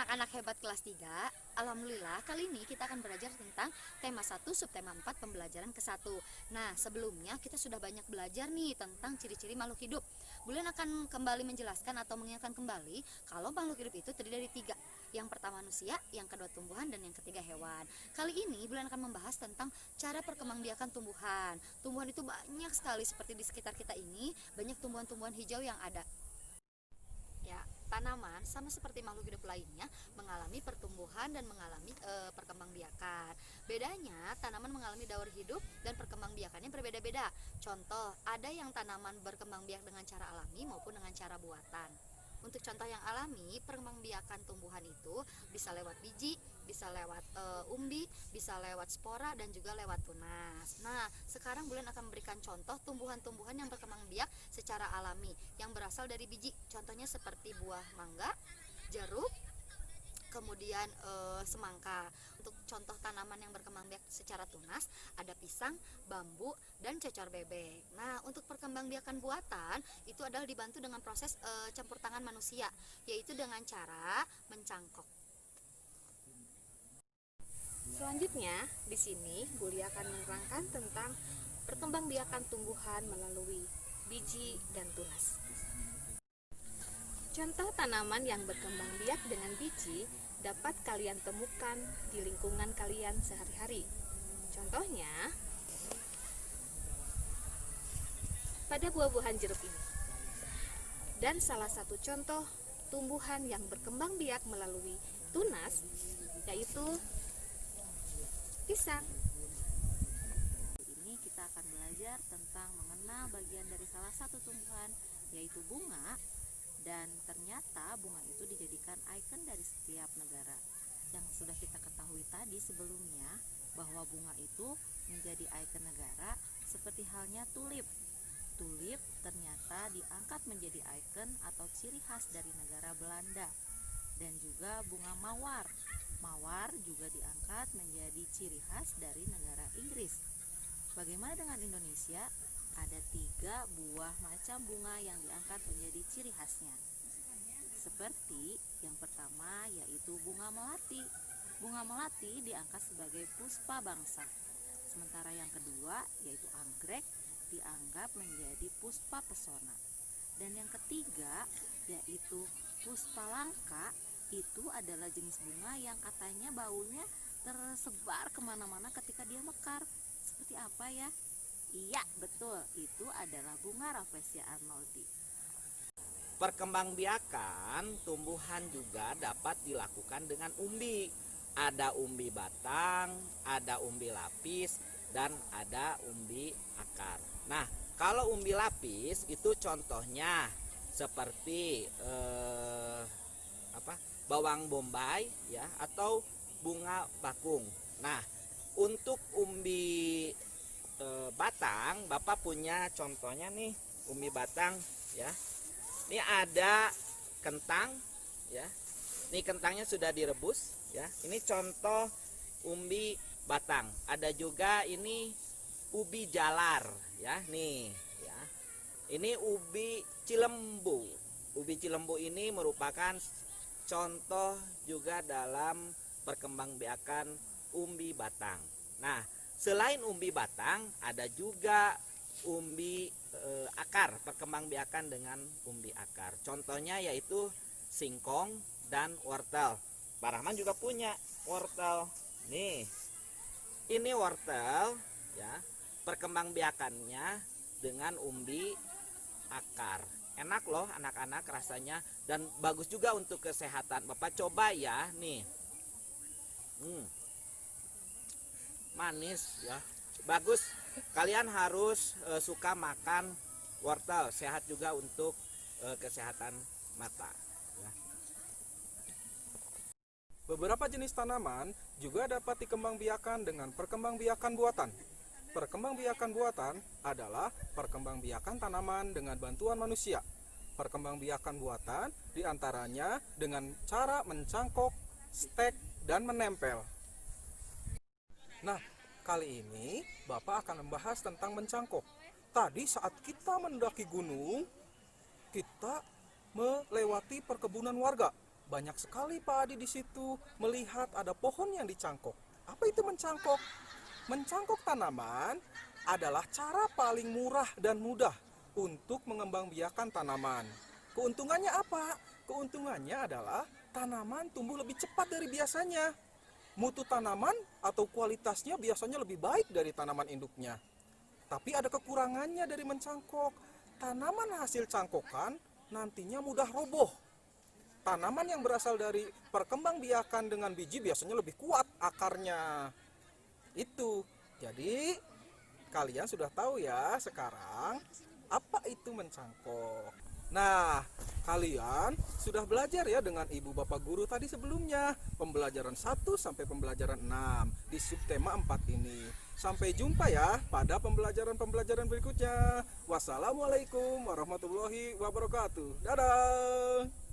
anak-anak hebat kelas 3, alhamdulillah kali ini kita akan belajar tentang tema 1 subtema 4 pembelajaran ke-1. Nah, sebelumnya kita sudah banyak belajar nih tentang ciri-ciri makhluk hidup. Bulan akan kembali menjelaskan atau mengingatkan kembali kalau makhluk hidup itu terdiri dari 3. Yang pertama manusia, yang kedua tumbuhan, dan yang ketiga hewan. Kali ini Bulan akan membahas tentang cara perkembangbiakan tumbuhan. Tumbuhan itu banyak sekali, seperti di sekitar kita ini banyak tumbuhan-tumbuhan hijau yang ada. Ya, tanaman sama seperti makhluk hidup lainnya mengalami pertumbuhan dan mengalami perkembangbiakan. Bedanya, tanaman mengalami daur hidup dan perkembangbiakannya berbeda-beda. Contoh, ada yang tanaman berkembangbiak dengan cara alami maupun dengan cara buatan. Untuk contoh yang alami, perkembangbiakan tumbuhan itu bisa lewat biji, bisa lewat umbi, bisa lewat spora, dan juga lewat tunas. Nah, sekarang Bulan akan memberikan contoh tumbuhan-tumbuhan yang berkembang biak secara alami yang berasal dari biji. Contohnya seperti buah mangga, jeruk, kemudian semangka. Untuk contoh tanaman yang berkembang biak secara tunas ada pisang, bambu, dan cocor bebek. Nah, untuk perkembangbiakan buatan itu adalah dibantu dengan proses campur tangan manusia, yaitu dengan cara mencangkok. Selanjutnya, di sini Buli akan menerangkan tentang perkembangbiakan tumbuhan melalui biji dan tunas. Contoh tanaman yang berkembang biak dengan biji dapat kalian temukan di lingkungan kalian sehari-hari. Contohnya, pada buah-buahan jeruk ini. Dan salah satu contoh tumbuhan yang berkembang biak melalui tunas yaitu pisang. Ini kita akan belajar tentang mengenal bagian dari salah satu tumbuhan, yaitu bunga. Dan ternyata bunga itu dijadikan ikon dari setiap negara. Yang sudah kita ketahui tadi sebelumnya, bahwa bunga itu menjadi ikon negara seperti halnya tulip. Tulip ternyata diangkat menjadi ikon atau ciri khas dari negara Belanda. Dan juga bunga mawar. Mawar juga diangkat menjadi ciri khas dari negara Inggris. Bagaimana dengan Indonesia? Ada 3 buah macam bunga yang diangkat menjadi ciri khasnya. Seperti yang pertama yaitu bunga melati. Bunga melati diangkat sebagai puspa bangsa. Sementara yang kedua yaitu anggrek dianggap menjadi puspa pesona. Dan yang ketiga yaitu puspa langka, itu adalah jenis bunga yang katanya baunya tersebar kemana-mana ketika dia mekar. Seperti apa ya? Iya, betul. Itu adalah bunga Rafflesia arnoldii. Perkembangbiakan tumbuhan juga dapat dilakukan dengan umbi. Ada umbi batang, ada umbi lapis, dan ada umbi akar. Nah, kalau umbi lapis itu contohnya seperti bawang bombay ya, atau bunga bakung. Nah, untuk umbi batang, Bapak punya contohnya nih, umbi batang ya. Ini ada kentang ya. Ini kentangnya sudah direbus ya. Ini contoh umbi batang. Ada juga ini ubi jalar ya, nih ya. Ini ubi cilembu. Ubi cilembu ini merupakan contoh juga dalam perkembangbiakan umbi batang. Nah, selain umbi batang, ada juga umbi akar, perkembangbiakan dengan umbi akar. Contohnya yaitu singkong dan wortel. Pak Rahman juga punya wortel. Nih, ini wortel ya, perkembangbiakannya dengan umbi akar. Enak loh anak-anak rasanya, dan bagus juga untuk kesehatan. Bapak coba ya, nih. Manis ya, bagus. Kalian harus suka makan wortel, sehat juga untuk kesehatan mata ya. Beberapa jenis tanaman juga dapat dikembangbiakan dengan perkembangbiakan buatan. Perkembangbiakan buatan adalah perkembangbiakan tanaman dengan bantuan manusia. Perkembangbiakan buatan diantaranya dengan cara mencangkok, stek, dan menempel. Nah, kali ini Bapak akan membahas tentang mencangkok. Tadi saat kita mendaki gunung, kita melewati perkebunan warga. banyak sekali Pak Adi di situ melihat ada pohon yang dicangkok. Apa itu mencangkok? Mencangkok tanaman adalah cara paling murah dan mudah untuk mengembangbiakan tanaman. Keuntungannya apa? Keuntungannya adalah tanaman tumbuh lebih cepat dari biasanya. Mutu tanaman atau kualitasnya biasanya lebih baik dari tanaman induknya. Tapi ada kekurangannya dari mencangkok. Tanaman hasil cangkokan nantinya mudah roboh. Tanaman yang berasal dari perkembangbiakan dengan biji biasanya lebih kuat akarnya. Itu. Jadi kalian sudah tahu ya sekarang apa itu mencangkok. Nah, kalian sudah belajar ya dengan ibu bapak guru tadi sebelumnya, pembelajaran 1 sampai pembelajaran 6 di subtema 4 ini. Sampai jumpa ya pada pembelajaran-pembelajaran berikutnya. Wassalamualaikum warahmatullahi wabarakatuh. Dadah.